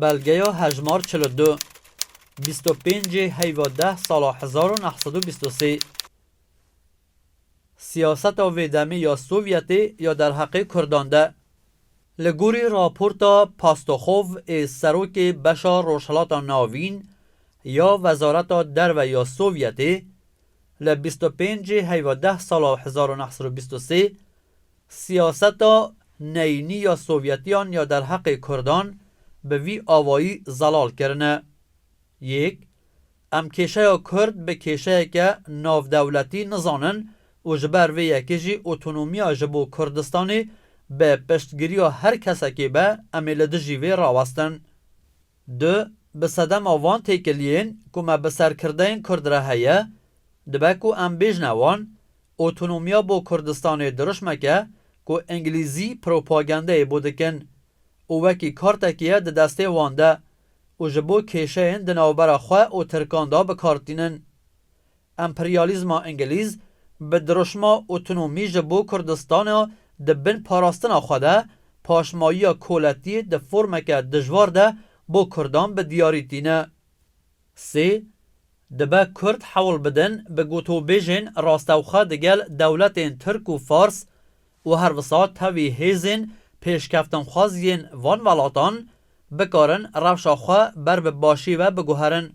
بلگه هجمار 42 25 هیواده سال 1923 سیاست ویدمی یا سوویتی یا در حق کردانده لگوری راپورتا پاستوخوف سروک بشار روشلات ناوین یا وزارت درو یا سوویتی ل 25 هیواده سال 1923 سیاست نینی یا سوویتیان یا در حق کردان به وی آوایی زلال کرنه. یک ام کشه یا کرد به کشه که ناو دولتی نزانن و جبر وی یکی جی اوتونومیا جبو کردستانی به پشتگیری و هر کسی که به امیل دجیوی راوستن. دو به صدم آوان تیکلین که ما به سرکردین کرد را هیه دبکو ام بیجنوان اوتونومیا بو کردستانی درشمکه که انگلیزی پروپاگنده بودکن او وکی کارتکیه ده دسته وانده و جبو کشه این دنوبر خواه و ترکانده بکارتینن. امپریالیزم انگلیز به درشما اوتونومی جبو کردستان ده بین پاراستن خواده پاشمایی کولتی ده فرمک دجوار ده بو کردان به دیاری تینه. سی دبه کرد حول بدن به گوتو بیجن راستوخه دگل دولت ترک و فارس و هر وسط تاوی هیزن پیشکفتن خوازین وان ولاتان بکارن روشاخواه بر به باشی و بگوهرن.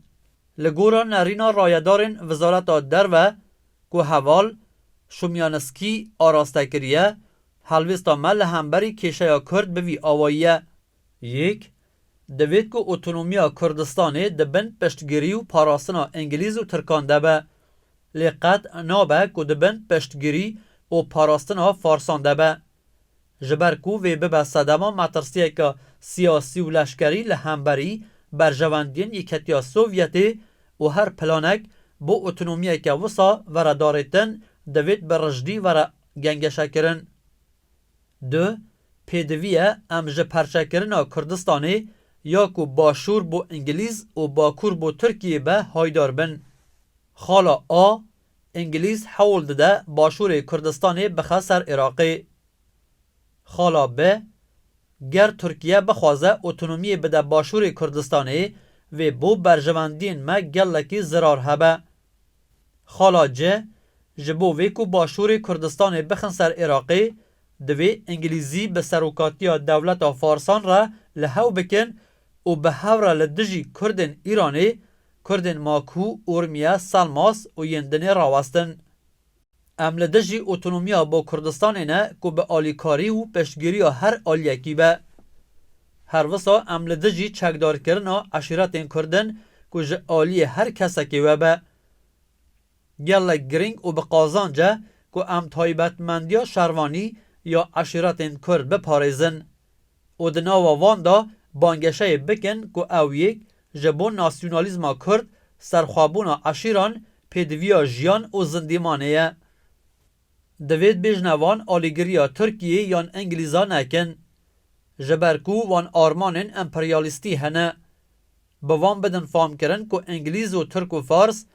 لگورا نرینا رایدارن وزارت در و گو حوال شومیانسکی آراسته کریه حلوستا مل همبری کشه یا کرد بوی آوائیه. یک دوید که اوتونومیا کردستانی دبن پشتگیری و پاراستنا انگلیز و ترکان دبه لیقت نابه که دبن پشتگیری و پاراستنا فارسان دبه جبرکو وی به صدما مترسیه که سیاسی و لشکری لهمبری بر جواندین یکتیا سوویتی و هر پلانک بو اوتونومیه که وسا ورا دارتن دوید بر رجدی ورا گنگشه کرن. دو پیدویه امج پرچه کرنا کردستانی یا که باشور بو انگلیز و باکور بو ترکیه به هایدار بن. خالا آ انگلیز حول دده باشور کردستانی بخسر عراقی. خالا ب گر ترکیه بخوازه اوتونومی بده باشور کردستانی و بو برجواندین ما گلکی زرار هبه. خالا ج جبو ویکو باشور کردستانی بخن سر عراقی دوی انگلیزی به سروکاتی دولت فارسان را لحو بکن و به هورا لدجی کردن ایرانی کردن ماکو اورمیا سالماس و یندنی راوستن. ام لدجی اوتونومیا با کردستان نه که به آلیکاری و پشتگیری هر آلیکی به هر وسا ام لدجی چکدار کرنا عشیرت این کردن که جه آلی هر کسکی و به گل گرینگ و به قازانجه که ام تایبتمندیا شروانی یا عشیرت این کرد به پاریزن و دناوا واندا بانگشه بکن که او یک جبون ناسیونالیزما کرد سرخوابون عشیران پیدویا جیان و زندیمانه دوید بیجنوان آلیگریا ترکیه یان انگلیزا نکن. جبرکو وان آرمانن امپریالیستی هنه. بوان بدن فام کرن که انگلیز و ترک و فارس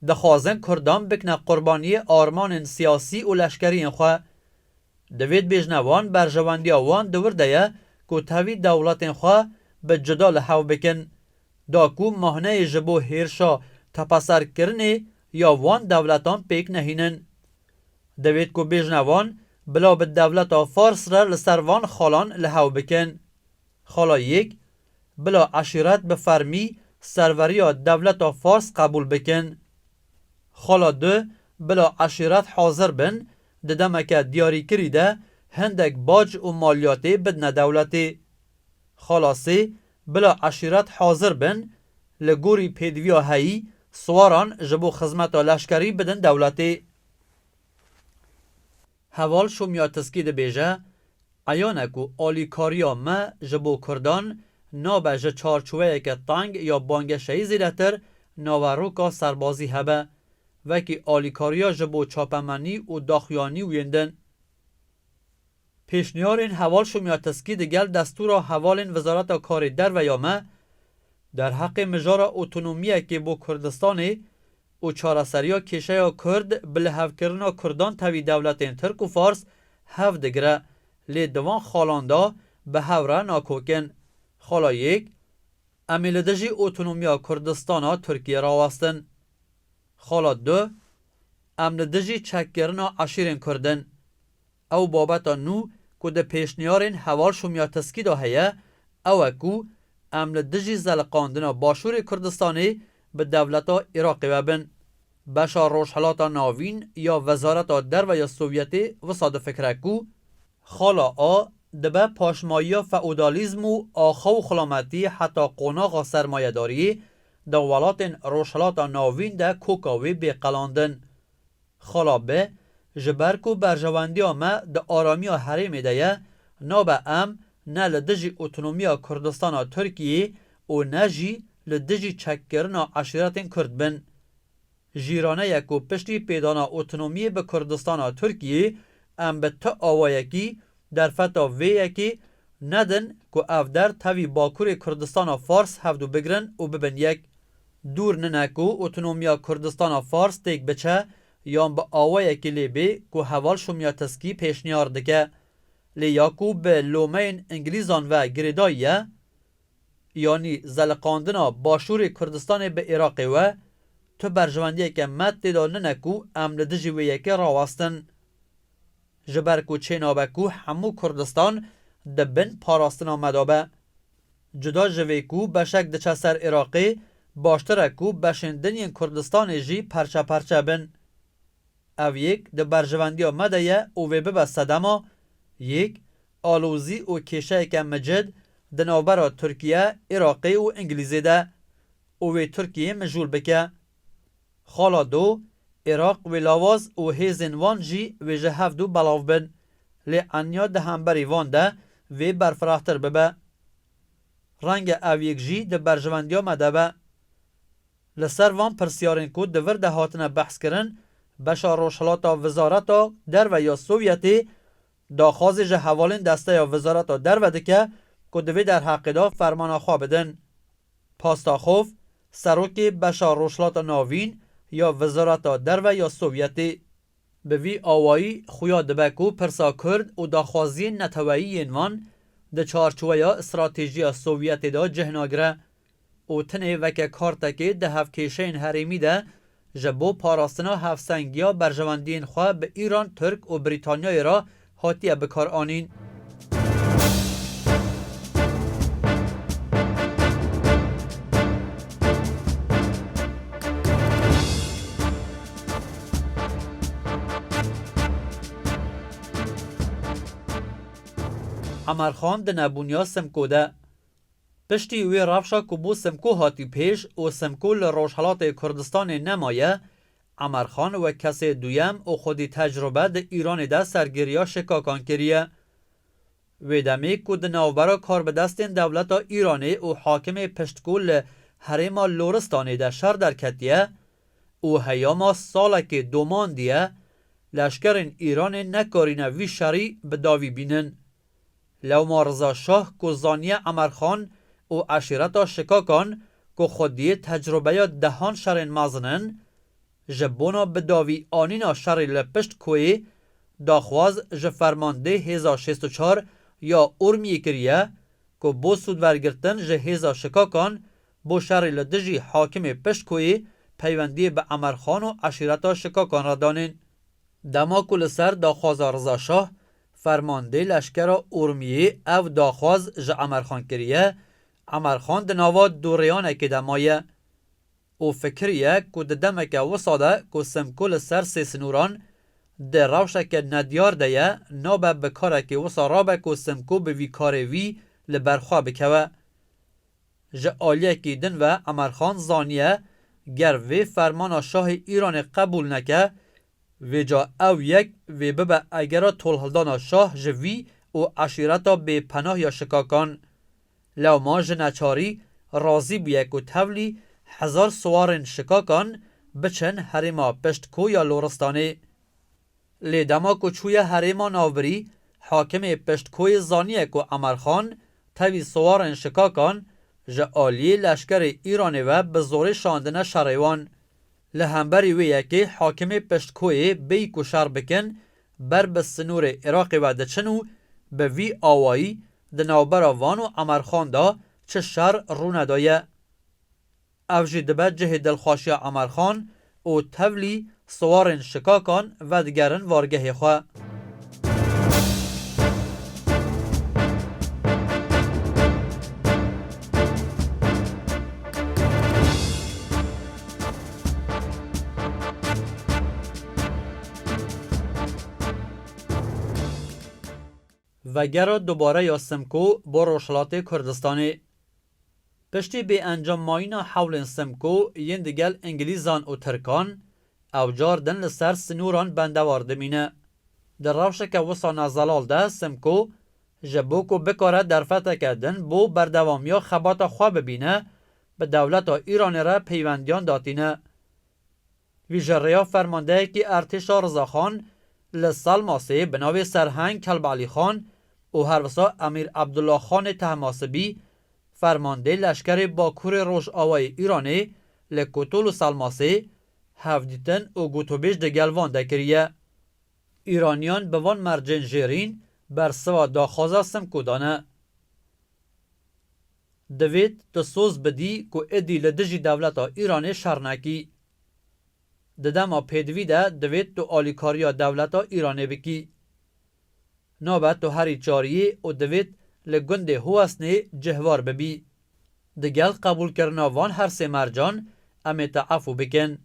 دخوازن کردان بکنه قربانی آرمانن سیاسی و لشکری خواه. دوید بیجنوان برجواندی وان دورده یه که تاوی دولت خواه به جدال حو بکن. داکو مهنه جبو هیرشا تپسر کرنه یا وان دولتان پیک نهینن. دوید که بیجنوان بلا به دولت فارس را لسروان خالان لحو بکن. خالا یک بلا عشیرت به فرمی سروری دولت فارس قبول بکن. خالا دو بلا عشیرت حاضر بن ددمک دیاری کریده هندک باج و مالیاتی بدن دولتی. خالا سی بلا عشیرت حاضر بن لگوری پیدویا هایی سواران جبو خدمت لشکری بدن دولتی. حوال شومیا تسکید بیجه ایانکو آلیکاریا ما جبو کردان نابه جه چارچوه که تنگ یا بانگشهی زیده تر ناوروکا سربازی هبه وکی آلیکاریا جبو چاپمنی و داخیانی ویندن. پیشنیارین حوال شومیا تسکی دگل دستور حوالین وزارت کار در و یامه در حق مجار اتونومیه که با کردستان و چارسریا کشه کرد بلحو کرنا کردان تاوی دولت ترک و فارس هف دگره لی دوان خالاندا به هوره ناکوکن. خالا یک امیل دجی اتونومیا کردستانا ترکیه راوستن. خالا دو امن دجی چکگرنا عشیرین کردن. او بابتا نو که ده پیشنیارین حوال شومیا تسکی دا هیا او اکو امن دجی زلقاندنا باشور کردستانی به دولتا عراقی وبن. بشا روشحلاتا ناوین یا وزارتا در و یا سوویتی وصاد فکرکو خالا دبه پاشمایی فئودالیزم و آخو خلامتی حتی قناغ سرمایه داری دا ولات روشحلاتا ناوین ده کوکاوی بقلاندن. خالا به جبرکو برجواندی آمه ده آرامی حریم ده نابه نه لدجی اتونومیا کردستان ترکیه و نه جی لدجی چکرنا عشیرت کرد بن. جیرانه یکو پشتی پیدانا اتونومی به کردستان ترکیه به تا آوایکی در فتا وی یکی ندن که او در تاوی باکور کردستان فارس هفدو بگرن و ببن یک. دور ننکو اتونومیا کردستان فارس تیک بچه یا به آوایکی لیبی که حوال شومیا تسکی پیشنیار دکه لیاکو به لومین انگلیزان و گریداییه یعنی زلقاندنا باشور کردستان به عراقی و تو برجواندیه که مد دیدال ننکو امن دجیویه که راوستن. جبرکو چینابکو همو کردستان دبن پاراستنا مدابه. جدا جویکو بشک دچه سر عراقی باشترکو بشندنین کردستان جی پرچه پرچه بن. او یک ده برجواندی مدهیه او وی ببستدما یک آلوزی و کشه که مجد دنابرا ترکیه، عراقی و انگلیزی ده او وی ترکیه مجول بکه. خالا دو عراق و لاواز و هیزن وان جی و جه هفدو بلاو بن لی انیا ده همبری وان ده و برفراختر ببه. رنگ او یک جی ده برجواندی مدبه. لسر وان پرسیارین که دور ده هاتنه بحث کرن بشا روشحلاتا وزارتا در و یا سوویتی داخوازی جه حوالین دسته یا وزارتا در و دکه که دوی در حقیدا فرمانا خواه بدن. پاستاخوف سروکی بشا روشحلاتا ناوین یا وزارتا در و یا سوویتی به وی آوایی خویا دبکو پرسا کرد و داخوازی نتوایی اینوان ده چارچوه یا استراتیجی سوویتی دا جهناگره و تنه وکه کارتکی ده هفکیشین حریمی ده جبو پاراستنا هفسنگیا برجواندین خواه به ایران، ترک و بریتانیای را هاتیه بکار آنین. عمرخان ده نبونیا سمکو ده پشتی وی رفشا که بو سمکو هاتی پیش و سمکو لروشحلات کردستان نمایه عمرخان و کسی دویم و خودی تجربه ده ایران ده سرگیریا شکاکان کریه. وی دمی که ده نوبرا کار به دستین دولتا ایرانی و حاکم پشتکول حریما لورستانی ده شر در کتیه و هیاما ساله که دومان دیه لشکرین ایران نکارینه وی شری به داوی بینن. لوما رضا شاه که زانیه عمرخان و عشیرتا شکاکان که خودی تجربه یا دهان شرین مزنن جبونا به داوی آنینا شری لپشت کوی داخواز جفرمانده 1064 یا ارمی کریه که بو سود ورگرتن جه هزا شکاکان بو شری لدجی حاکم پشت کوی پیوندی به عمرخان و عشیرتا شکاکان را دانین. دما کل سر داخواز رضا شاه فرمانده لشکر ارمیه او داخواز جه عمرخان کریه عمرخان دناوا دوریانه که دمایه او فکریه که دمکه وصاده که سمکل سر سیسنوران ده روشه که ندیار ده نابه بکاره که وصا رابه که سمکو به وی کاره وی لبرخواه بکوه. جه آلیه که دن و عمرخان زانیه گر وی فرمان شاه ایران قبول نکه و جا او یک و ببه اگرا طولهلدان شاه جوی و عشیرتا به پناه یا شکاکان لو ما جنچاری رازی بیه که تولی 1000 سوارن شکاکان بچن حریما پشتکو یا لورستانی. لیدما که چوی حریما ناوبری حاکم پشتکوی زانیه که امرخان تاوی سوارن شکاکان جه آلی لشکر ایران و به زور شاندنه شریوان. لهمبری ویه که حاکم پشتکوی بی کشار بکن بر به سنور عراق و دچنو به وی آوایی دناوبر وان و امرخان دا چه شر رو ندایه. اوجی دبه جه دلخواشی امرخان او تولی سوارن شکاکان و دگرن وارگه خواه. و گره دوباره یا سمکو با روشلات کردستانی. پشتی به انجام ماینا حول سمکو ین دیگل انگلیزان و ترکان او جاردن لسر سنوران بندوارده مینه. در روشک وسا نزلال ده سمکو جبوکو بکاره در فتح کردن بو بردوامیا خبات خواه ببینه به دولت ایران را پیوندیان داتینه. ویژریا فرمانده که ارتشا رضاخان لسالماسه بناوی سرهنگ کلب علی خان و هروسا امیر عبدالله خان طهماسبی فرمانده لشکر باکور روش آوای ایرانی لکتول و سلماسه هفدیتن و گوتوبیش دگلوان دکریه. ایرانیان به وان مرجن جیرین بر سوا داخوازا سمکو دانه. دوید تسوز بدی که ادی لدجی دولتا ایرانی شرنکی. ددما پیدوی ده دوید تو آلیکاریا دولتا ایرانی بکی. نوبت تو هری چاریه و دوید لگند هواسنه جهوار ببی. دگل قبول کرنا وان هر سه مرجان امی تعفو بکن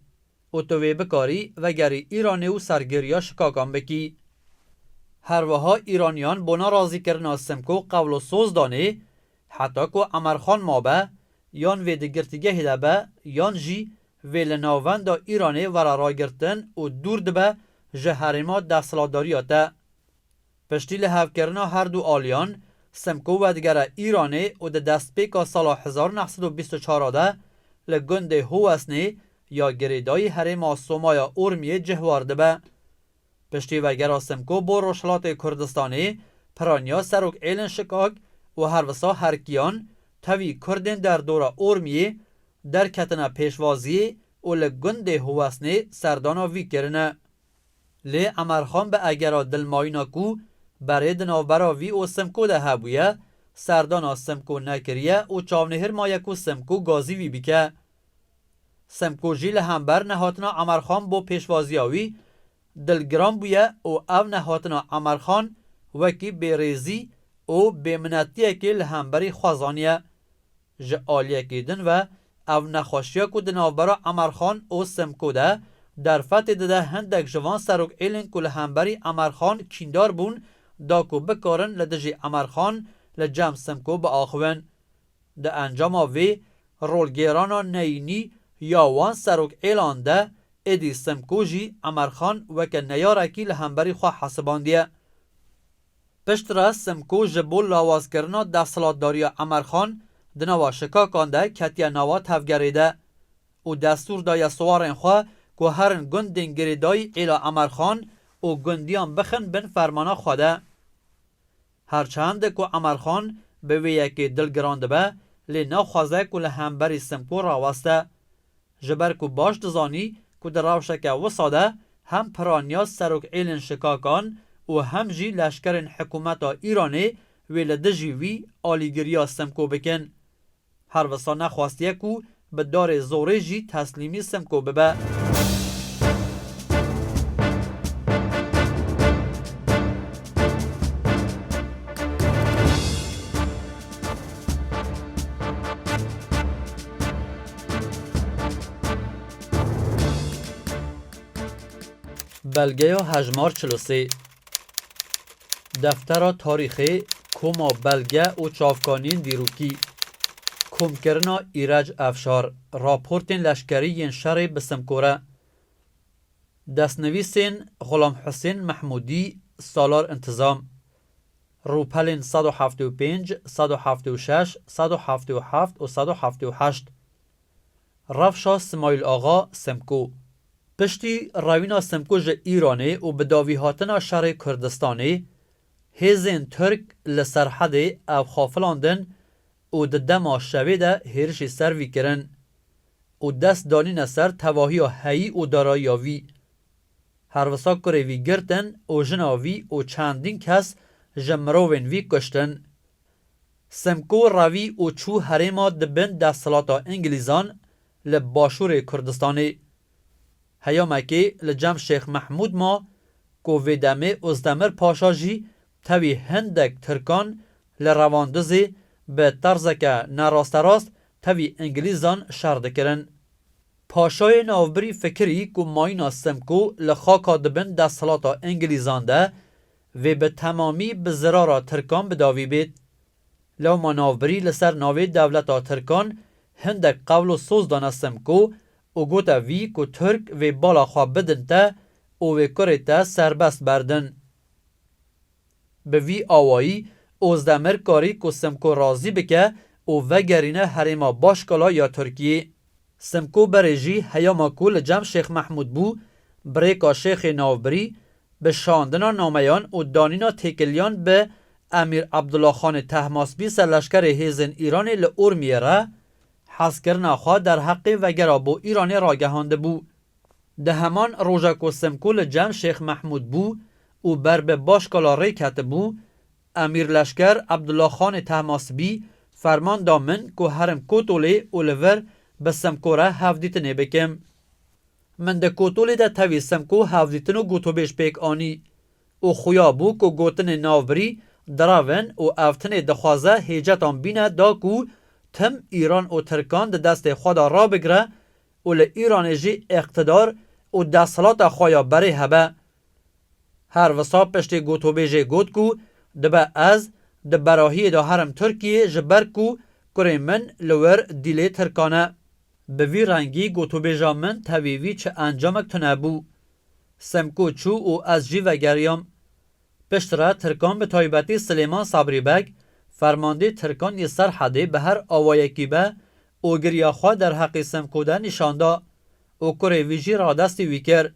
و توی بکاری و گری ایرانی و سرگیریا شکاکان بکی. هر وها ایرانیان بنا رازی کرنا سمکو قول و سوز دانه حتی که امرخان مابه یان وی دگرتیگه هدبه یان جی وی لناوند دا ایرانی ورا را گرتن و دور دبه جهرما دستلاداریاته. پشتی لحو کرنا هر دو آلیان سمکو و دگره ایرانی و ده دست پیکا سال 1924 ده لگند هواسنه یا گریدای حرم سومایا ارمیه جهوارده به. پشتی وگرا سمکو با روشلات کردستانی پرانیا سروک ایلن شکاک و هروسا هرکیان تاوی کردن در دور ارمیه در کتنا پیشوازی و لگند هواسنه سردانا وی کرنه. لی امرخان به اگرا دلماینا کو برای دناوبرا وی و سمکو ده هبویه سردانا سمکو نکریه و چاونهر مایکو سمکو گازی وی بیکه. سمکو جیل همبر نهاتنا امرخان با پیشوازیاوی دلگرام بویه و او نهاتنا امرخان وکی بیریزی و بیمنتیه که لهمبری خوازانیه. جه آلیه کدن و او نخوشیه که دناوبرا امرخان و سمکو ده در فتح ده هندک جوان سروک ایلن که لهمبری امرخان کیندار بون دا که بکارن لدجی امرخان لجم سمکو با آخوین. ده انجام وی رولگیرانا نینی یا وان سروک ایلان ده ادی سمکو جی امرخان وکه نیارکی لهمبری خواه حسباندیه. پشت را سمکو جبول لاواز کرنا دستلات داریا امرخان دنوا شکاکان ده کتیا نوا تفگریده و دستور دای سوارن خواه که هرن گندین گریدای ایلا امرخان و گندیان بخن بن فرمانا خواده. هرچند که امرخان به ویه که دلگرانده به لی نخوازه که لهمبری سمکو راوسته. جبر که باش دزانی که در روشک وساده هم پرانیا سروک ایلن شکاکان و هم جی لشکرین حکومت ایرانی ویلدجی وی آلیگریا سمکو بکن. هر وسا نخواستیه که به دار زوره جی تسلیمی سمکو ببه. بلگه هجمار 43 دفتر تاریخی کما بلگه و چافکانین دیروکی کم کرنا ایرج افشار راپورتین لشکری ین شر بسمکوره دستنویسین غلام حسین محمودی سالار انتظام روپلین 175 176 177 و 178 رفشا سمایل آقا سمکو پشتی روینا سمکوژ ایرانی و بداوی هاتنا شهر کردستانی هیزین ترک لسرحد او خافلاندن و دما شوی ده هیرشی سر وی کرن و دست دانین سر تواهی و هی و دارایی وی. هر وسا کره وی گرتن و جناوی و چندین کس جمروین وی کشتن. سمکو راوی و چو هریما دبن دستلاتا انگلیزان لباشور کردستانی. هیامکی لجم شیخ محمود ما کو ویدمه ازدمر پاشا جی تاوی هندک ترکان لرواندزی به طرزک نراست راست تاوی انگلیزان شرد کرن. پاشای نوبری فکری کو ماینا سمکو لخاکا دبن دستلاتا انگلیزان ده و به تمامی بزرارا ترکان بداوی بید. لو ما نوبری لسر ناوی دولتا ترکان هندک قول و سوز دانه سمکو و گوتا وی کو ترک و بالا خواه بدن تا و کره تا سربست بردن. به وی آوایی ازدمر کاری کو سمکو رازی بکه و وگرینه حریما باشکالا یا ترکیه. سمکو برجی هیاما کول جم شیخ محمود بو بریکا شیخ نوبری به شاندنا نامیان و دانینا تکلیان به امیر عبدالله خان طهماسبی سرلشکر هیزن ایران لورمیه را حس کرنا خواه در حق وگرا بو ایران راگهانده بو. ده همان روژا کو سمکو لجم شیخ محمود بو و بر به باشکالا ریکت بو امیر لشکر عبدالله خان طهماسبی فرمان دامن کو هرم کوتولی اولور به سمکو را هفدیتنه بکم. من ده کوتولی ده تاوی سمکو هفدیتنو گوتو بیش پیک آنی و خویا بو کو گوتن ناوبری دراون و افتن دخوازه هیجتان بینه دا کو تم ایران و ترکان ده دست خدا را بگره و لإیران جی اقتدار و دستلات خوایا بره هبه. هر وسا پشت گوتو بیجه گوت کو دبه از ده براهی ده هرم ترکیه جبر کو کره من لور دیله ترکانه. به وی رنگی گوتو بیجا من تاویوی چه انجامک تنه بو. سمکو چو و از جی و گریام. پشتره ترکان به تایبتی سلیمان صبری بگ فرمانده ترکان ی سرحده به هر آوایکی به او گریا خواه در حق سمکو ده نشانده او کره ویجی را دستی وی کر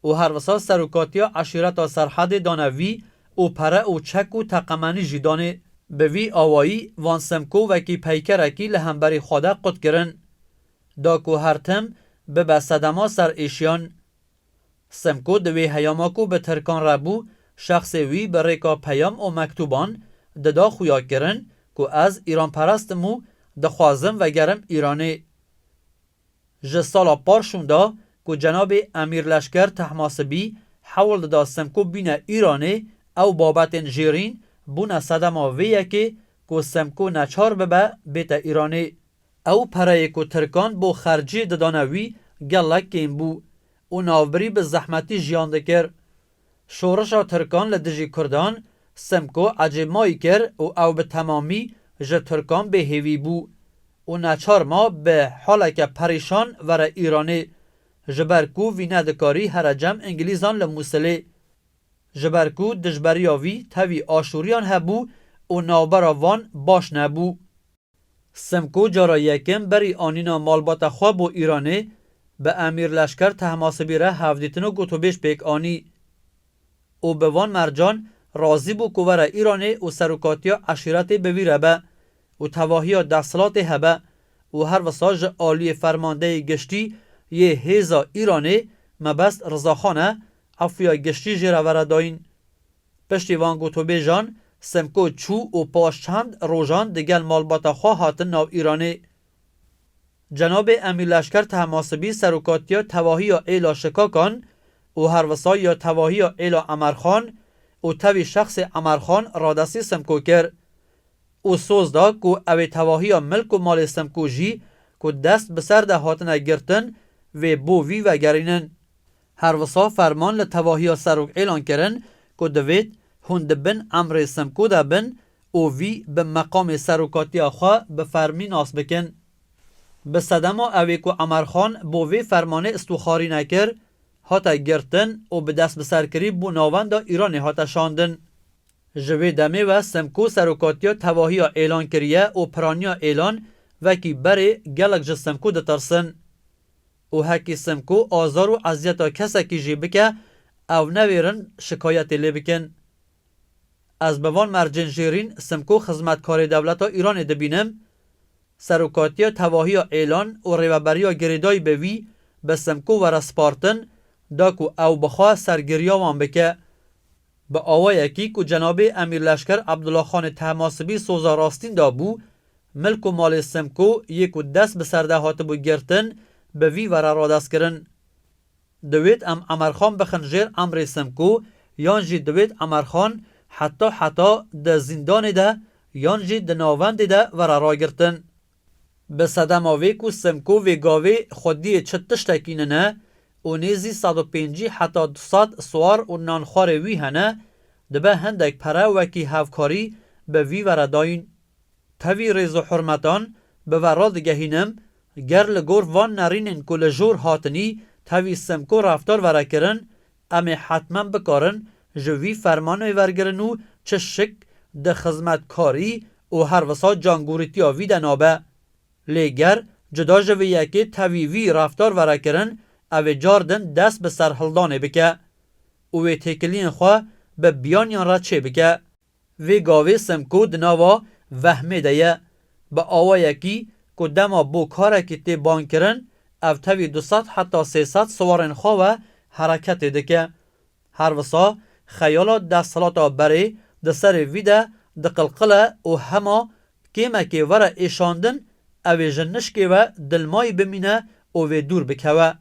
او هر وسا سروکاتیا عشیرتا سرحده دانوی او پره او چک و تقمنی جیدانه به وی آوایی وان سمکو وکی پیکرکی لهمبری خواه قد کرن دا کو هر تم به بسدما سر ایشیان. سمکو دوی هیاماکو به ترکان ربو شخص وی بریکا پیام و مکتوبان ددا خویا کرن کو از ایران پرستمو دخوازم و گرم ایرانه. جسالا پارشوندا کو جناب امیر لشکر طهماسبی حول ددا سمکو بین ایرانه او بابت جیرین بونا صدما ویه که کو سمکو نچار ببه بیت ایرانه او پره کو ترکان بو خرجی ددانوی گلک کم بو و ناوبری به زحمتی جیان دکر. شورشا ترکان لدجی کردان سمکو عجب مایی کر و او به تمامی جه ترکان به هیوی بو و نچار ما به حالک پریشان ور ایرانه جبرکو وی ندکاری هر جم انگلیزان لموسله جبرکو دجبریاوی تاوی آشوریان هبو و نابرا وان باش نبو. سمکو جارا یکم بری آنینا مالبات خواب و ایرانه به امیر لشکر طهماسبی را هفدیتنو گوتو بیش پیک آنی او به وان مرجان راضی بو کوور ایرانه و سروکاتیا عشیرت بوی ربه و تواهی دستلات هبه و هر وساج آلی فرمانده گشتی یه هیزا ایرانه مبست رضاخانه افیا گشتی جیره ورداین. پشتی وان گوتو بیجان سمکو چو و پاش چند روژان دگل مالبات خواه هاتن ناو ایرانه. جناب امیر لشکر طهماسبی سروکاتیا تواهی ایلا شکاکان و هر وسا یا تواهی ایلا عمرخان و تاوی شخص عمرخان رادستی سمکو کر و سوز دا کو او تواهی ملک و مال سمکو جی کو دست بسر ده هاتنه گرتن و بو وی و گرینن. هر وسا فرمان لتواهی سروک اعلان کرن کو دوید هند بن عمر سمکو ده بن و وی به مقام سروکاتی خواه به فرمی ناس بکن. به صدما اوی کو عمرخان بو وی فرمانه استوخاری نکر هاتا گرتن و به دست بسرکری بو ناوندا ایران هاتا شاندن. جوی دمه و سمکو سروکاتیا تواهی اعلان کریه و پرانیا اعلان وکی بره گلک جه سمکو ده ترسن. و هکی سمکو آزار و عذیتا کسا کی جی بکه او نویرن شکایت لی بکن. از بوان مرجن جیرین سمکو خدمتکار دولت ایران دبینم سروکاتی تواهی اعلان و ریوبری گریدای بوی به سمکو و رسپارتن داکو او بخواه سرگریا وان بکه به آوای کی که جناب امیر لشکر عبدالله خان طهماسبی سوزا راستین دابو ملک و مال سمکو یک و دست به سرده هاتبو گرتن به وی ور را دست کرن. دوید ام امرخان بخنجر امر سمکو یان جی دوید امرخان حتی ده زندان ده یان جی ده ناوند ده ور را گرتن. به صدم آوی که سمکو و گاوی خودی چتش تکینه نه و نیزی 150 حتی 200 سوار و نانخوار وی هنه دبه هندک پره وکی هفکاری به وی ورداین. تاوی ریز و حرمتان به وراد گهینم گر لگور وان نرینن که لجور هاتنی تاوی سمکو رفتار ورکرن امی حتما بکارن جوی فرمانوی ورگرن و چه شک ده خدمتکاری و هر وسا جانگوریتی آوی دنابه. لیگر جدا جوی یکی تاوی وی رفتار ورکرن او جاردن دست به سرحلدانه بکه او تکلین خواه به بیانیان را چه بکه وی گاوی سمکو دناوا وهمه ده با آوا یکی که دما بو کاره که تی بان کرن او تاوی 200 حتی 300 سوارن خواه و حرکت دکه هر وسا خیالا دستلاتا بره ده سر وی ده قلقله و هما کیمه که وره ایشاندن او جنش که و دلمای بمینه او دور بکوه.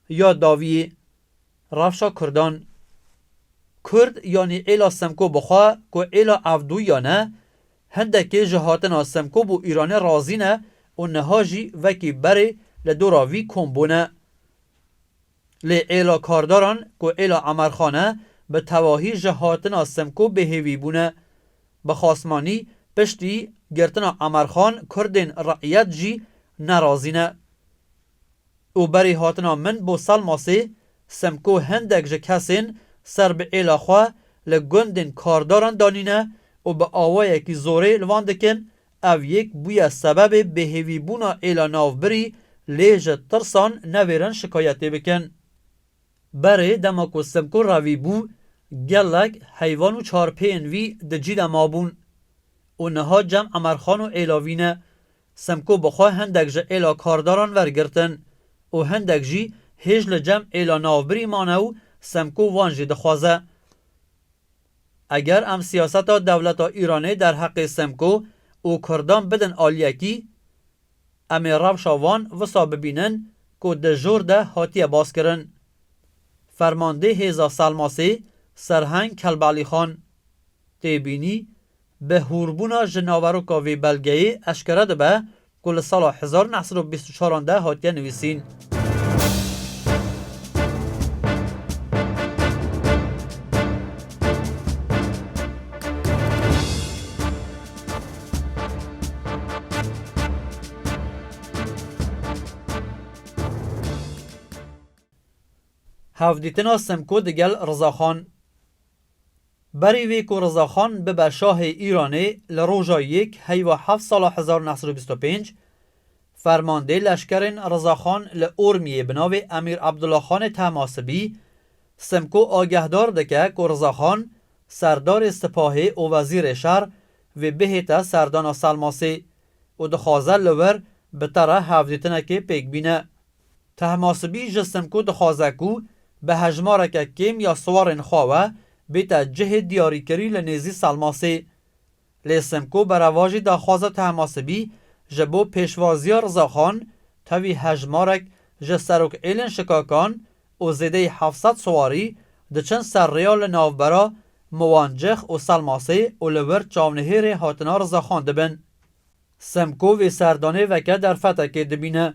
یا داوی رفشا کردان کرد یعنی ایلا سمکو بخوا که ایلا افدو یا نه هندکی جهاتنا سمکو بو ایران رازی نه و نهاجی وکی بره لدوراوی کمبونه لی ایلا کارداران که ایلا عمرخانه به تواهی جهاتنا سمکو بهوی بونه بخاسمانی پشتی گرتنا عمرخان کردین رعیت جی نرازینه او بری هاتنا من بو سلماسه سمکو هندک جه کسین سر به ایلا خواه لگندین کارداران دانینه و به آوائه که زوره لوان دکن او یک بوی سبب بهوی بونا ایلا ناو بری لیج ترسان نویرن شکایتی بکن. بره دماکو سمکو راوی بو گلک حیوانو چارپین وی دجید مابون و نها جمع امرخان و ایلاوینه سمکو بخواه هندک جه ایلا کارداران ورگرتن و هندک جی هیج لجم ایلا ناوبری مانو سمکو وانجی دخوازه. اگر ام سیاستا دولتا ایرانه در حق سمکو و کردان بدن آلیکی امی روشا وان وسا ببینن که ده جور ده حاتیه باز کرن. فرمانده هیزا سلماسی سرهنگ کلبعلی خان تیبینی به هوربونا جناورو کاوی بلگهی اشکره ده به کل سال 1924 ده حاتیه نویسین. هفدیتنا سمکو دگل رضاخان بری وی که رضاخان به شاه ایرانی لروژا 1 حیو 7 سال 1925 فرمانده لشکرین رضاخان لارمیه بناوی امیر عبدالله خان طهماسبی سمکو آگهدار دکه که رضاخان سردار سپاهی و وزیر شهر و بهتا سردان سلماسی و دخوازه لور به طرح هفدیتنا که پیک بینه. طهماسبی جسمکو دخوازه کو به هجماره که کم یا سوارن خواهه بیتا جه دیاری کری لنیزی سلماسی. لیسمکو برواجی داخوازه طهماسبی جبو پیشوازی رضاخان تاوی هجمارک جسروک ایلن شکاکان و زیده 700 سواری دچن سر ریال ناوبرا موانجخ و سلماسی و لور چاونهیر هاتنا رضاخان دبن. سمکو وی سردانه وکه در فتح که دبینه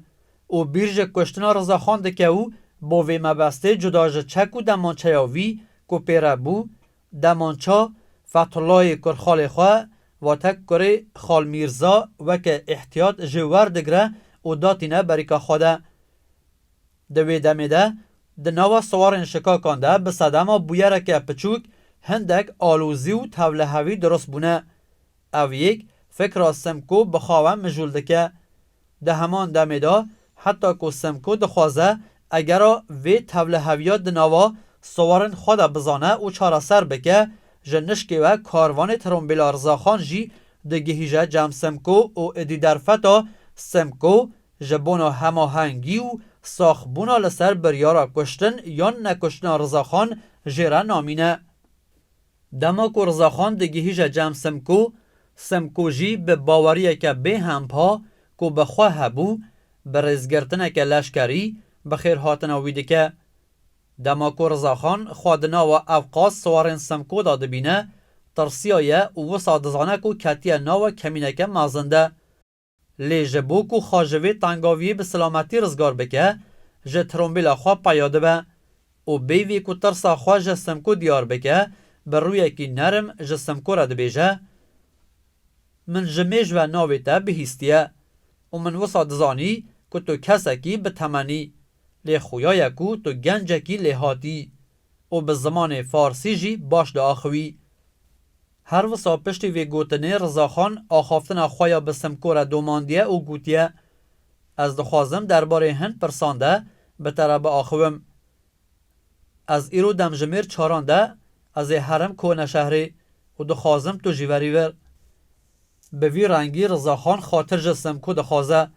و بیرج کشتنا رضاخان دکه او با وی مبسته جداج چک و دمانچه یاوی که پیره بو دمانچه فتحالله کرخال خواه و تک کره خال میرزا وکه احتیاط جوار دگره و داتینه بریکا خوده. دوی دمیده دناوا سوارن شکاکان ده به صدما بویره که پچوک هندک آلوزی و توله هوی درست بونه. او یک فکر سمکو بخواه مجول دکه. ده همان دمیده حتی که سمکو دخوازه اگر وی توله هویات دناوا سوارن خود بزانه و چاره سر بکه جنشکی و کاروان ترمبیلا رضاخان جی دگهیجه جام سمکو او ادی درفتا سمکو جبونا هماهنگی و ساخبونا لسر بریارا کشتن یا نکشتن رضاخان جیرا نامینه. دما کو رضاخان دگهیجه جام سمکو جی به باوریه که به همپا کو بخواه هبو برزگرتنه که لشکری بخیر هاتنا ویده که دما کو رضاخان خوادنا و افقاس سوارن سمکو داده بینه ترسیایه و سادزانه کو کتیه ناو کمینه که مازنده لیجه بو کو خاجوه تنگاویه به سلامتی رزگار بکه جه ترومبیلا خواه پیاده به و بیوی کو ترسا خواه جه سمکو دیار بکه بر روی کی نرم جه سمکو را دبیجه من جمیج و ناوی تا بهیستیه و من و سادزانی که تو کسکی به تمنی لی خویای کو تو گنجکی لی هاتی و به زمان فارسی جی باش دا آخوی. هر وسا پشتی وی گوتنه رضاخان آخافتن خویا به سمکو را دوماندیه و گوتیه از دخوازم درباره هند پرسانده به طرب آخویم. از ایرو دمجمیر چارانده از حرم کونه شهری و دخوازم تو جیوری ور. به وی رنگی رضاخان خاطر جسم کو دخوازه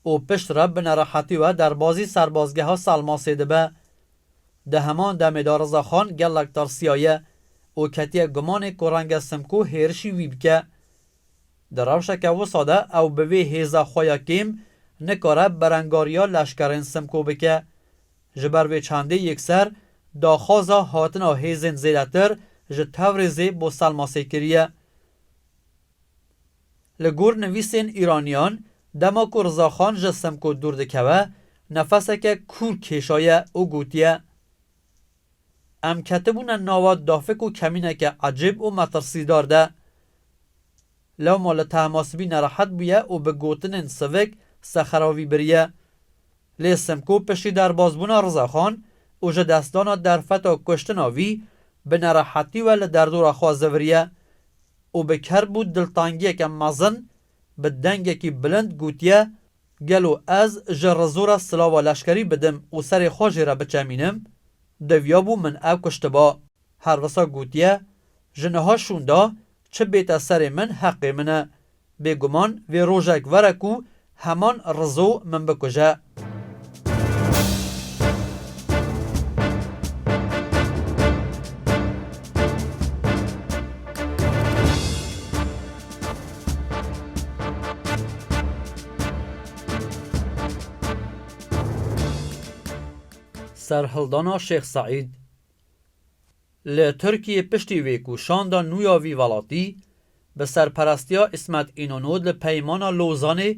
و پشت را به نراحتی و در بازی سربازگه ها سلما سیده به. ده همان دمیدار رضاخان گلک ترسیایه و کتیه گمان کرنگ سمکو هیرشی ویب که. در روشک و ساده او به وی هیزا خویا کم نکاره برنگاریا لشکرین سمکو بکه. جبر وی چنده یک سر داخوازا هاتنا هیزن زیدتر جتوریزی بو سلما سیکریه. لگور نویسین ایرانیان دما کو رضاخان جسم کو دور دکوه نفسه که کور کشایه او گوتیه. ام کتبون ناواد دافک و کمینه که عجب و مترسی دارده. لو مال تحماسبی نراحت بیه و به گوتن سوک سخراوی بریه. لی سمکو پشتی در بازبونا رضاخان و جدستانا در فتا کشتناوی به نراحتی و لدردور خوازوریه و به کر بود دلتانگیه که مزن به دنگه که بلند گوتیه گلو از جرزورا سلاو لشکری بدم و سر خوشی را بچمینم دویابو من او کشتبا. هر وسا گوتیه جنه ها شونده چه بیت سر من حق منه بگمان و روژک ورکو همان رزو من بکجه. سرهلدانا شیخ سعید ل ترکیه پشتی ویکو شاندا نویاوی ولاتی به سرپرستیا اسمت اینونود لپیمانا لوزانه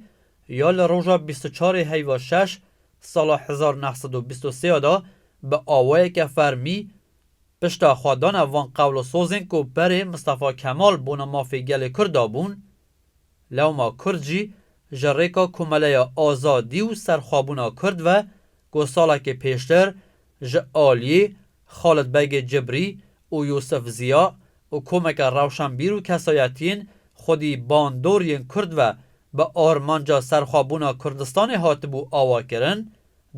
یا لروژا 24 هیوا 6 سال 1923 دا به آوائه که فرمی پشتا خوادان وان قول سوزن که بر مصطفی کمال بونا مافی گل کردا بون لوما کردجی جریکا کماله آزادی و سرخوابونا کرد و گو سالا که پیشتر آلی خالد بیگ جبری و یوسف زیا و کمک روشنبیر و کسایتین خودی باندورین کرد و به آرمانجا سرخوابونا کردستان هاتبو آوا کرن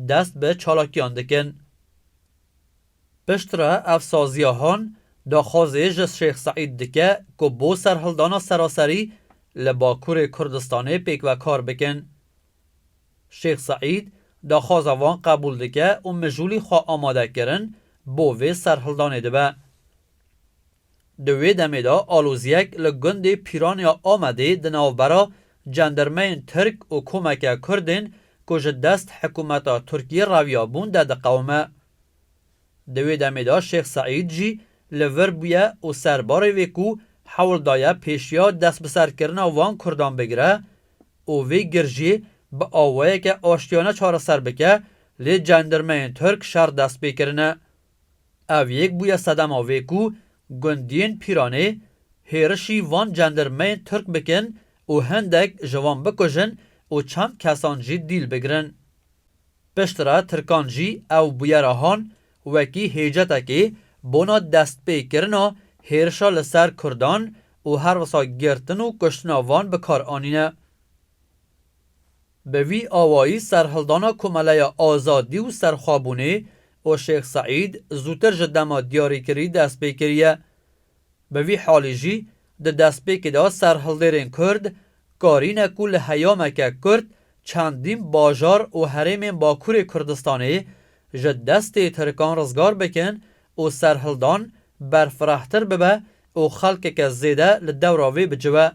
دست به چالاکیان دکن. پشتره افسازیاهان دا خوازه جس شیخ سعید دکه که بو سرهلدانا سراسری لباکور کردستانه پیک و کار بکن. شیخ سعید دا خوازوان قبول دکه و مجولی خواه آماده کرن بو وی سرهلدانه دبه. دوی دمیدا آلوزیک لگند پیرانیا آمده دناوبرا جندرمین ترک و کمک کردن که دست حکومتا ترکیه رویابون ده قومه. دوی دمیدا شیخ سعید جی لور بویه و سربار ویکو حول دایه پیشیا دست بسر کرنه وان کردان بگره و وی گرجی با آوائه که آشتیانه چاره سر بکه لی جندرمین ترک شر دست بکرنه. او یک بویه صدم ویکو گندین پیرانه هیرشی وان جندرمین ترک بکن و هندک جوان بکجن و چند کسان جی دیل بگرن. پشتره ترکان جی او بویراهان وکی هیجتا که بونا دست بکرنا هیرشا لسر کردان و هر وسا گرتن و کشتنا وان بکار آنینه. به وی آوایی سرهلدانا کماله آزادی و سرخوابونه و شیخ سعید زودتر جدما دیاری کری دست بکریه. به وی حالی جی ده دست پیک دا سرهلدرین کرد کارین کل هیامک کرد چندین باجار و حریم باکور کردستانی جد دست ترکان رزگار بکن و سرهلدان برفرحتر ببه و خلق که زیده لدوراوی بجوه.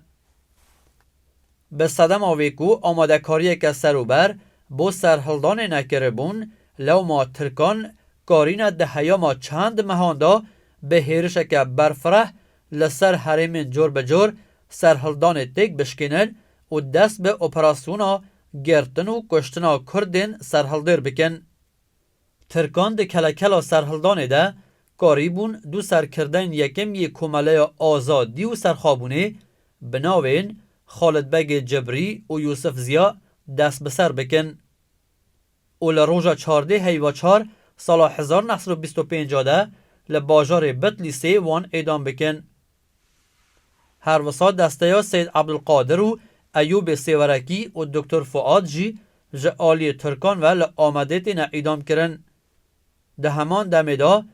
به صدم آویکو آماده کاری که سروبر با سرهلدان نکره بون لو ما ترکان کارین ده هیاما چند مهاندا به هیرش که برفرح لسر حریم جور بجور سرهلدان تک بشکنن و دست به اپراسیونا گرتن و کشتنا کردین سرهلدر بکن. ترکان ده کلکلا سرهلدان ده کاری بون دو سرکردن یکم یک کماله آزادی و سرخابونه بناوین خالد بگ جبری و یوسف زیا دست بسر بکن. و لروژا 14 هیوا 4 سال 1925 ده لباجار بطلی سی وان اعدام بکن. هر وسا دسته یا سید عبدالقادر و ایوب سیورکی و دکتر فؤاد جی آلی ترکان و لآمده تینا اعدام کرن. ده همان دمیدا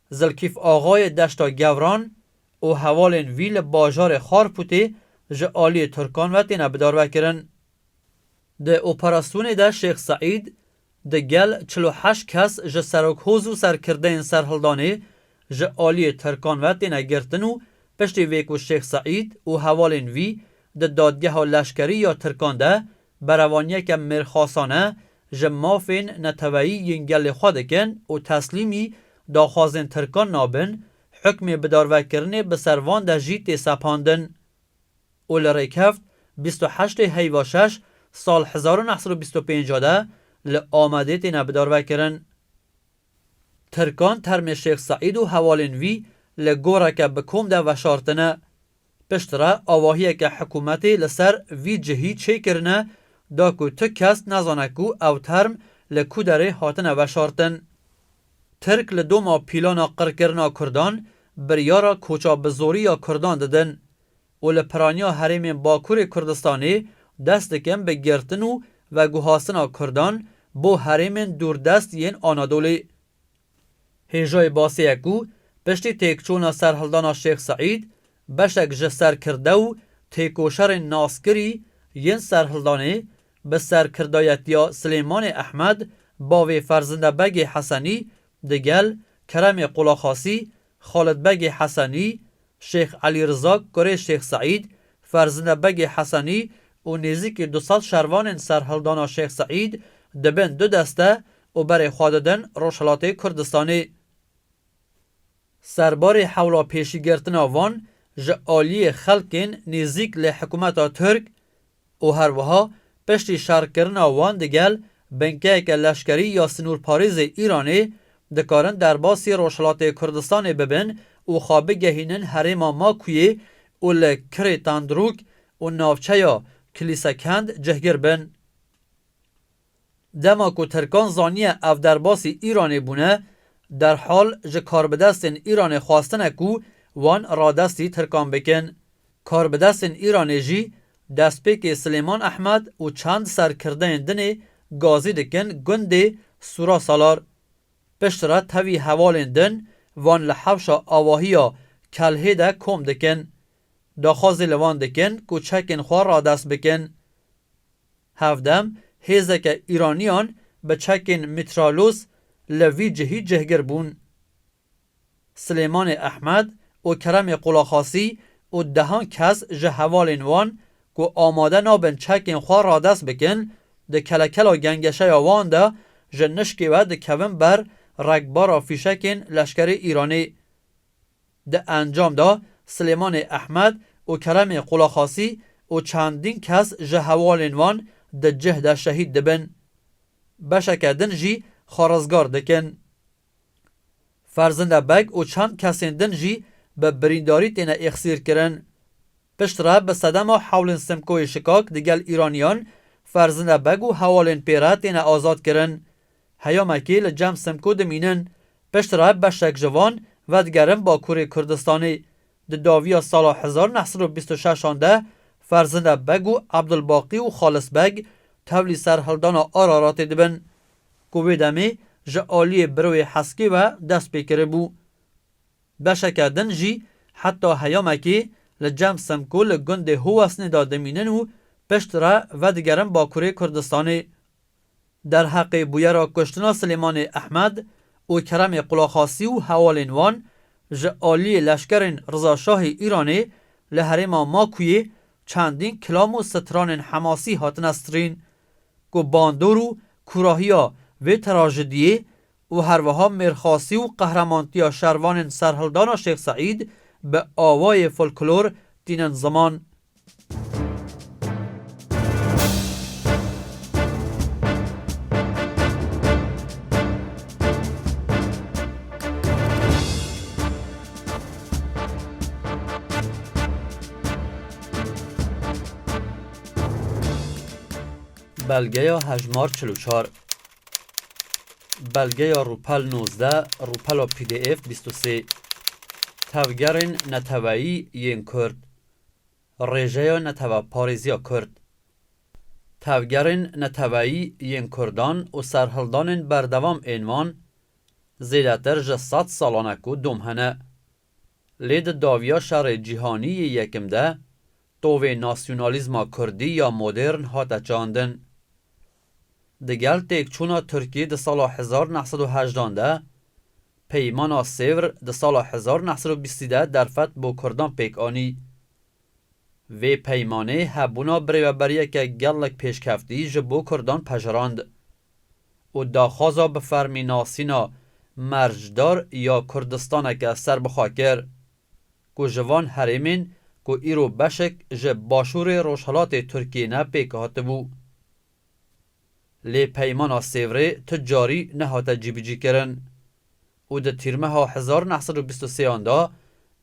زلکیف آقای دشتا گوران و حوالین ویل باجار خارپوتی آلی ترکان و تینا بدار وکرن. ده اپراسیون ده شیخ سعید ده گل 48 کس سرکوز و سرکرده سرهلدانه آلی ترکان و تینا گرتن و پشتی ویکو شیخ سعید و حوالین وی ده دادگه ها لشکری یا ترکان ده بروانیه که مرخاصانه مافین نتوایی ینگل خودکن و تسلیمی داخوازن ترکان نابن حکم بداروکرنه بسروان ده جیت سپاندن. و لریکفت 28 هیوا 6 سال 1925 ده لآمده تینا بداروکرن. ترکان ترم شیخ سعید و حوالین وی لگوره که بکوم ده وشارتنه. پشتره آواهیه که حکومتی لسر وی جهی چه کرنه دا که تو کس نزانکو او ترم لکو داره هاتنه وشارتن. ترک لدو ما پیلانا قرکرنا کردان بریارا کوچا بزوری یا کردان ددن و لپرانیا حریم باکور کردستانی دست کم به گرتن و گوهاسنا کردان بو حریم دوردست ین آنادولی. هیجای باسی اکو پشتی تیکچونا سرهلدانا شیخ سعید بشک جسر کرده و تیکوشر ناسکری ین سرهلدانه به سرکردایتیا سلیمان احمد باوی فرزنده بگ حسنی دگل کرم قلاخاسی خالد بگ حسنی شیخ علی رضا کره شیخ سعید فرزنده بگ حسنی و نزدیک 200 شروان سرهلدانا شیخ سعید دبن دو دسته و بر خواددن روشلات کردستانی. سربار حولا پیشی گرتن آوان آلی خلقین نزدیک لحکومت ترک و هر وها پشتی شرک کرن آوان دگل بنکه که لشکری یا سنور پاریز ایرانی دکارن در باسی روشلات کردستان ببن و خوابه گهینن حریم ما کوی و لکر تاندروک و نافچه یا کلیسه کند جهگر بن. دما که ترکان زانیه اف در باسی ایرانی بونه در حال جه کاربدستن ایران خواستنه کو وان رادستی ترکان بکن. کاربدستن ایرانی جی دست پیک سلیمان احمد و چند سرکرده دنه گازی دکن گنده سورا سالار. پشتره تاوی حوالین دن وان لحوشا آواهیا کلهه ده کم دکن. داخوازی لوان دکن که چکن خواه را دست بکن. هفدم هیزه که ایرانیان به چکن مترالوس لوی جهی جهگر بون. سلیمان احمد و کرم قلاخاسی و دهان کس جه حوالین وان که آماده نابن چکن خواه را دست بکن ده کلکلا گنگشه وان ده جه نشکی و ده کون بر رگبار فیشکن لشکر ایرانی. ده انجام ده سلیمان احمد و کرم قلاخاسی و چندین کس جه حوالین وان ده جه ده شهید دبن. بشکه دنجی خارزگار دکن. فرزنده بگ و چند کسین دنجی به برینداری تینه اخسیر کرن. پشتره به صدم حولین سمکوی شکاک دیگل ایرانیان فرزنده بگ و حوالین پیره تینه آزاد کرن. هیامکی لجم سمکو دمینن. پشتره بشک جوان و دگرم با کوری کردستانی. ده داویا سال 1926 آنده فرزنده بگ و عبدالباقی و خالص بگ تولی سرهلدان آرارات دبن. کوی دمی جه آلی بروی حسکی و دست بکره بو. بشک دنجی حتی هیامکی لجم سمکو لگند هواسن دادمینن و پشت را و دیگرم با کوره کردستانی. در حق بویرا کشتنا سلیمان احمد و کرم قلاخاسی و حوالین وان جعالی لشکرین رضاشاه ایرانی لحرم ماکوی چندین کلام و ستران حماسی هاتن استرین که باندورو کوراهیا و تراژدیه و هروها مرخاسی و قهرمانتیا شروان سرهلدان شیخ سعید به آوای فولکلور دینن زمان. بلگه هجمار 44 بلگه روپل 19 روپل پی دی اف 23 تفگرین نتوایی ین کرد ریجه نتوا پاریزیا کرد تفگرین نتوایی ین کردان و سرهلدان بردوام اینوان زیدتر جسات سالانکو دومهنه لید داویا شهر جیهانی یکم ده تووی ناسیونالیزما کردی یا مدرن هاتا چاندن. دگل تکچونا ترکیه ده سال 1918 ده پیمانا سیور ده سال 1920 در فت بو کردان پیک آنی و پیمانه هبونا بریوبریه که گلک پیشکفتی جبو کردان پجراند و داخوازا بفرمی ناسینا مرجدار یا کردستانه که سر بخاکر که جوان حریمین که ایرو بشک جب باشور روشحالات ترکیه نه پیک هاته بو. لی پیمانا سیوره تجاری نهاتا جیبیجی کرن و ده تیرمه ها 1923 آندا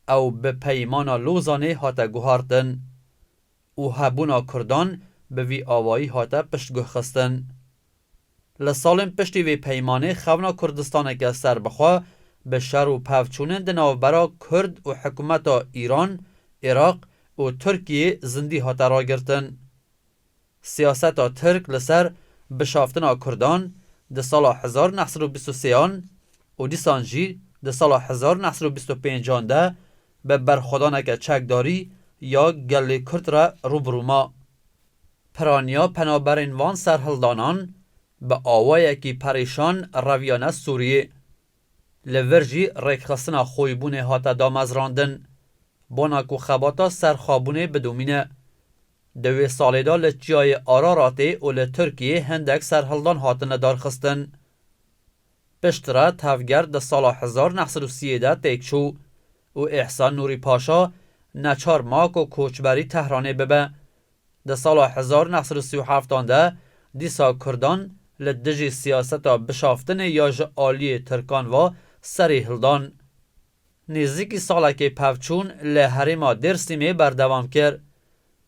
او به پیمانا لوزانه هاتا گوهارتن و هبونا کردان به وی آوایی هاتا پشت گوه خستن. لسالم پشتی وی پیمانه خونا کردستانه که سر بخوا به شر و پفچونن ده نوبرا کرد و حکومتا ایران، عراق و ترکیه زندی هاتا را گرتن. سیاستا ترک لسر بشافتنا کردان ده سال 1923 و دیسان جی ده سال 1925 ده به برخودانک چکداری یا گلی کرد را روبروما. پرانیا پنابرین وان سرهلدانان به آوایی که پریشان رویانه سوریه لورجی ریکخستنا خویبونه هاتا دامزراندن باناکو خباتا سرخابونه بدومینه. دوی سالی دا لچیای آراراتی و لترکیه هندک سرهلدان هاتن دارخستن. پشترا تفگر ده سال 1913 تیکشو و احسان نوری پاشا نچار ماک و کوچبری تهرانه ببه. ده سال 1937 ده دیسا کردان لدجی سیاستا بشافتن یا جعالی ترکان و سری هلدان. نزدیکی ساله که پفچون لحرما درسیمه بردوام کرد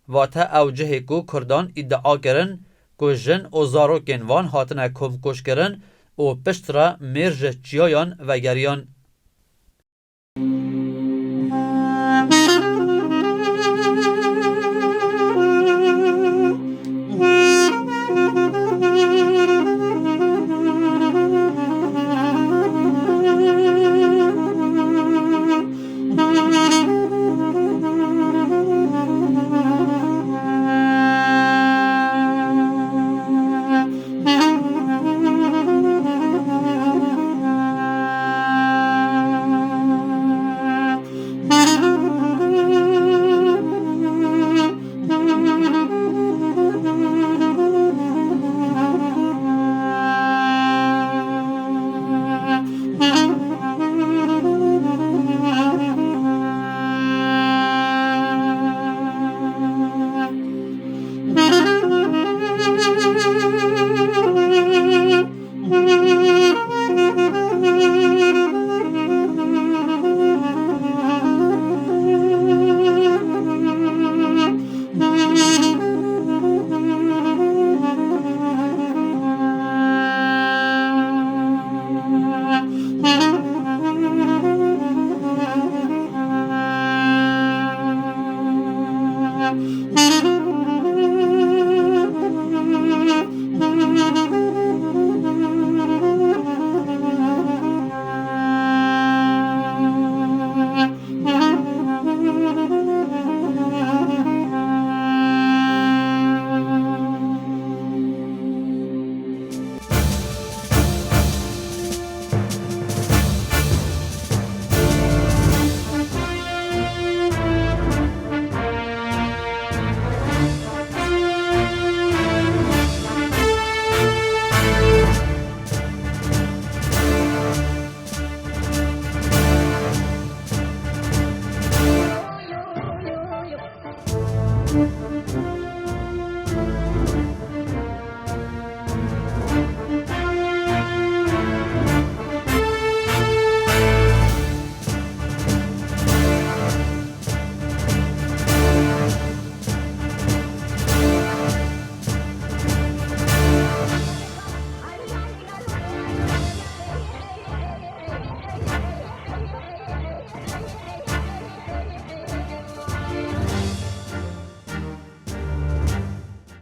و تا اوجه کو کردان ادعا کرن که جن و زاروکن وان هاتنه کم کش کرن و پشت را مرج چیایان و گریان.